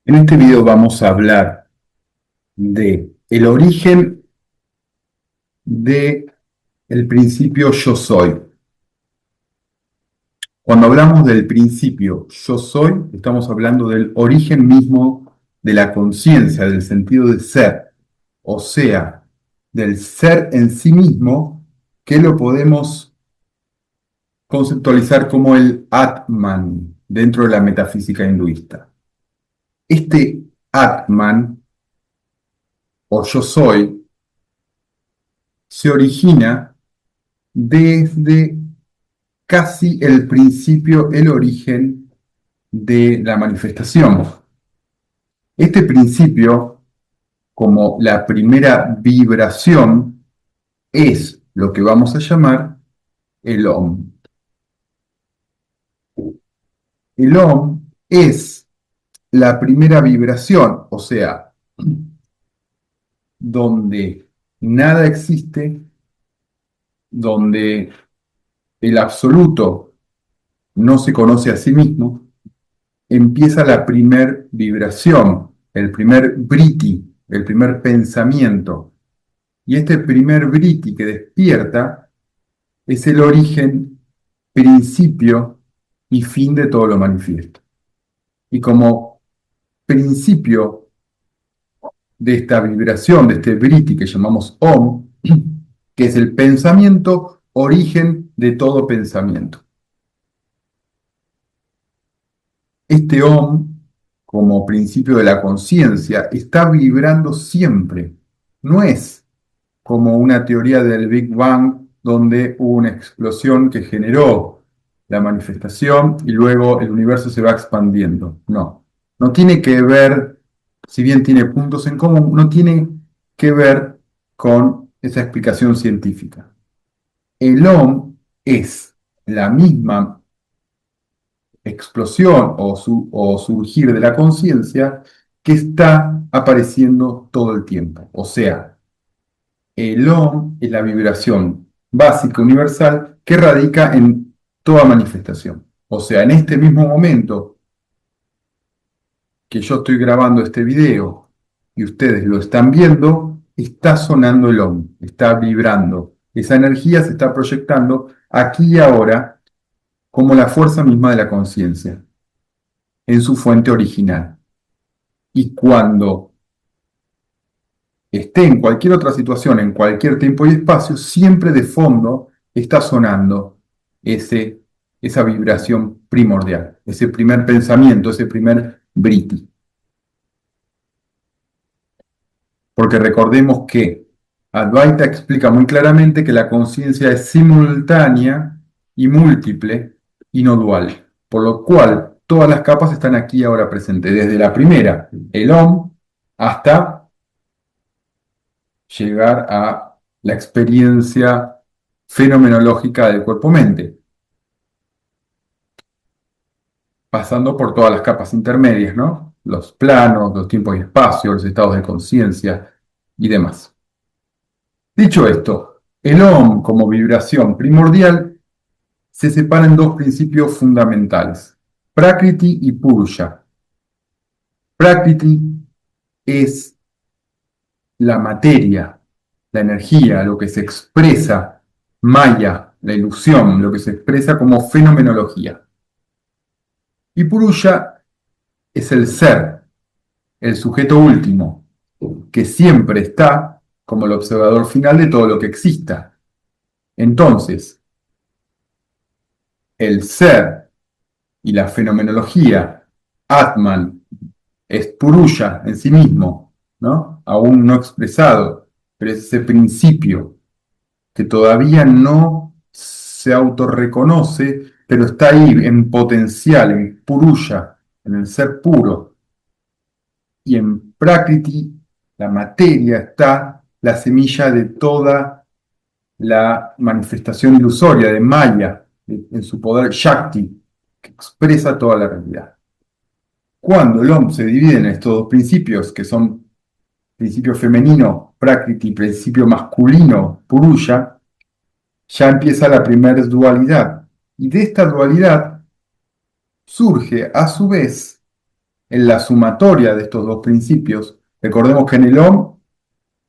En este video vamos a hablar de el origen de el principio yo soy. Cuando hablamos del principio yo soy, estamos hablando del origen mismo de la conciencia, del sentido de ser, o sea, del ser en sí mismo, que lo podemos conceptualizar como el Atman dentro de la metafísica hinduista. Este Atman, o yo soy, se origina desde casi el principio, el origen de la manifestación. Este principio, como la primera vibración, es lo que vamos a llamar el Om. El Om es la primera vibración, o sea, donde nada existe, donde el absoluto no se conoce a sí mismo, empieza la primer vibración, el primer briti, el primer pensamiento. Y este primer briti que despierta es el origen, principio y fin de todo lo manifiesto. Y como principio de esta vibración, de este briti que llamamos Om, que es el pensamiento, origen de todo pensamiento. Este Om, como principio de la conciencia, está vibrando siempre. No es como una teoría del Big Bang donde hubo una explosión que generó la manifestación y luego el universo se va expandiendo. No, no tiene que ver, si bien tiene puntos en común, no tiene que ver con esa explicación científica. El Om es la misma explosión o surgir de la conciencia que está apareciendo todo el tiempo. O sea, el Om es la vibración básica universal que radica en toda manifestación. O sea, en este mismo momento que yo estoy grabando este video y ustedes lo están viendo, está sonando el Om, está vibrando. Esa energía se está proyectando aquí y ahora como la fuerza misma de la conciencia, en su fuente original. Y cuando esté en cualquier otra situación, en cualquier tiempo y espacio, siempre de fondo está sonando ese, esa vibración primordial, ese primer pensamiento, ese primer briti. Porque recordemos que Advaita explica muy claramente que la conciencia es simultánea y múltiple y no dual, por lo cual todas las capas están aquí ahora presentes, desde la primera, el Om, hasta llegar a la experiencia fenomenológica del cuerpo-mente, pasando por todas las capas intermedias, ¿no? Los planos, los tiempos y espacios, los estados de conciencia y demás. Dicho esto, el Om como vibración primordial se separa en dos principios fundamentales, Prakriti y Purusha. Prakriti es la materia, la energía, lo que se expresa, Maya, la ilusión, lo que se expresa como fenomenología. Y Purusha es el ser, el sujeto último, que siempre está como el observador final de todo lo que exista. Entonces, el ser y la fenomenología, Atman, es Purusha en sí mismo, ¿no? Aún no expresado, pero es ese principio que todavía no se autorreconoce, pero está ahí en potencial, en Purusha, en el ser puro. Y en Prakriti, la materia, está la semilla de toda la manifestación ilusoria de Maya, en su poder Shakti, que expresa toda la realidad. Cuando el Om se divide en estos dos principios, que son principio femenino, Prakriti, principio masculino, Purusha, ya empieza la primera dualidad. Y de esta dualidad surge, a su vez, en la sumatoria de estos dos principios. Recordemos que en el OM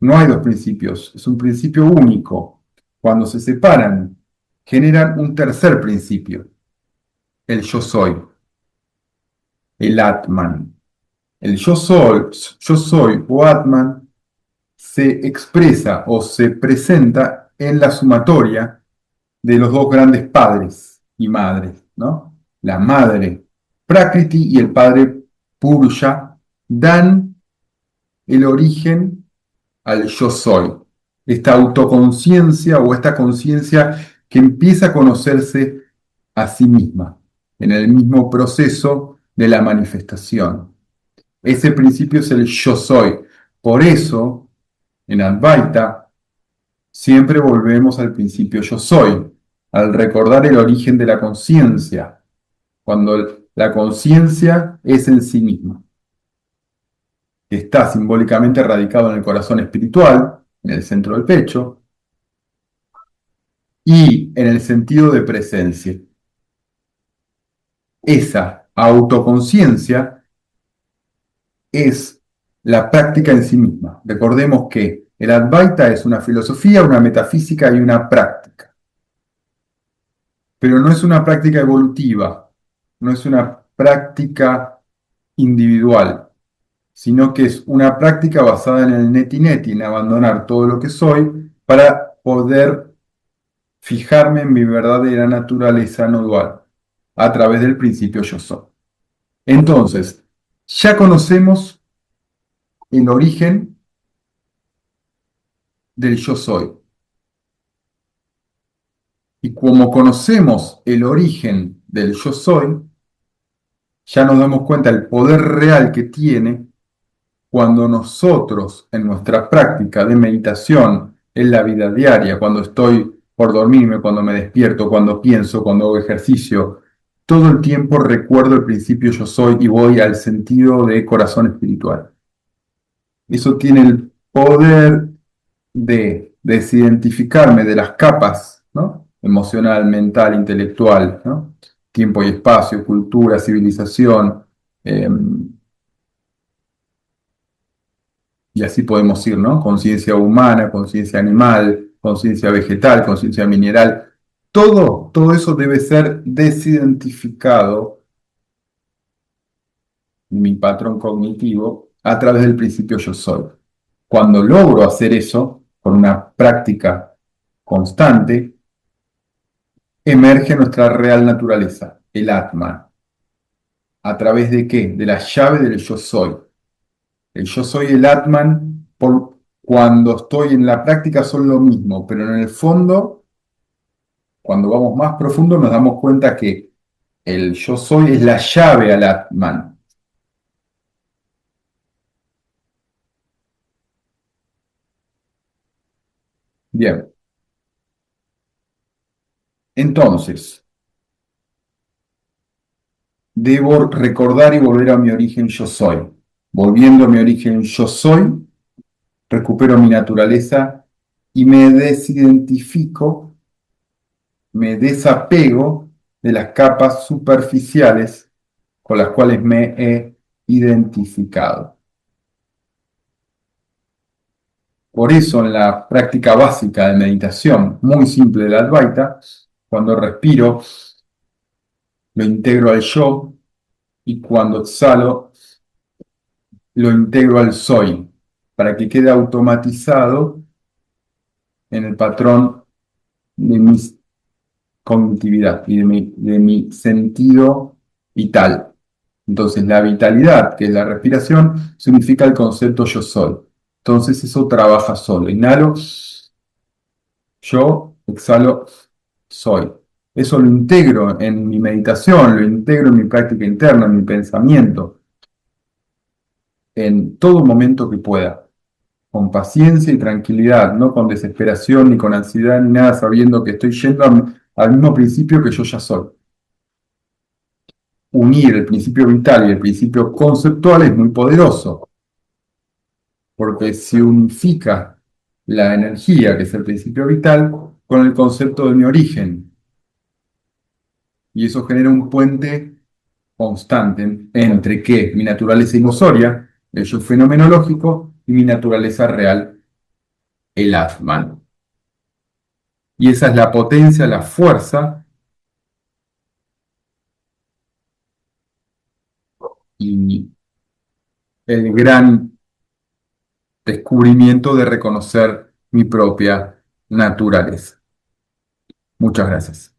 no hay dos principios, es un principio único. Cuando se separan, generan un tercer principio, el yo soy, el Atman. El yo soy o Atman se expresa o se presenta en la sumatoria de los dos grandes padres y madres, ¿no? La madre Prakriti y el padre Purusha dan el origen al yo soy, esta autoconciencia o esta conciencia que empieza a conocerse a sí misma en el mismo proceso de la manifestación. Ese principio es el yo soy. Por eso, en Advaita, siempre volvemos al principio yo soy, al recordar el origen de la conciencia, cuando la conciencia es en sí misma, que está simbólicamente radicado en el corazón espiritual, en el centro del pecho, y en el sentido de presencia. Esa autoconciencia es la práctica en sí misma. Recordemos que el Advaita es una filosofía, una metafísica y una práctica. Pero no es una práctica evolutiva, no es una práctica individual, sino que es una práctica basada en el neti neti, en abandonar todo lo que soy para poder fijarme en mi verdadera naturaleza no dual a través del principio yo soy. Entonces, ya conocemos el origen del yo soy. Y como conocemos el origen del yo soy, ya nos damos cuenta del poder real que tiene cuando nosotros en nuestra práctica de meditación, en la vida diaria, cuando estoy por dormirme, cuando me despierto, cuando pienso, cuando hago ejercicio, todo el tiempo recuerdo el principio yo soy y voy al sentido de corazón espiritual. Eso tiene el poder de desidentificarme de las capas, ¿no? Emocional, mental, intelectual, ¿no? Tiempo y espacio, cultura, civilización, eh, y así podemos ir, ¿no? Conciencia humana, conciencia animal, conciencia vegetal, conciencia mineral. Todo eso debe ser desidentificado en mi patrón cognitivo a través del principio yo soy. Cuando logro hacer eso con una práctica constante, emerge nuestra real naturaleza, el Atman. ¿A través de qué? De la llave del yo soy. El yo soy el Atman, cuando estoy en la práctica son lo mismo, pero en el fondo, cuando vamos más profundo, nos damos cuenta que el yo soy es la llave al Atman. Bien, entonces, debo recordar y volver a mi origen yo soy. Volviendo a mi origen yo soy, recupero mi naturaleza y me desidentifico, me desapego de las capas superficiales con las cuales me he identificado. Por eso en la práctica básica de meditación, muy simple de la Advaita, cuando respiro, lo integro al yo y cuando exhalo, lo integro al soy, para que quede automatizado en el patrón de mi cognitividad y de mi sentido vital. Entonces, la vitalidad, que es la respiración, significa el concepto yo soy. Entonces, eso trabaja solo. Inhalo, yo, exhalo, soy. Eso lo integro en mi meditación, lo integro en mi práctica interna, en mi pensamiento, en todo momento que pueda, con paciencia y tranquilidad, no con desesperación, ni con ansiedad, ni nada, sabiendo que estoy yendo al mismo principio que yo ya soy. Unir el principio vital y el principio conceptual es muy poderoso, porque se unifica la energía, que es el principio vital, con el concepto de mi origen. Y eso genera un puente constante entre que mi naturaleza ilusoria, el yo fenomenológico, y mi naturaleza real, el Atman. Y esa es la potencia, la fuerza y el gran descubrimiento de reconocer mi propia naturaleza. Muchas gracias.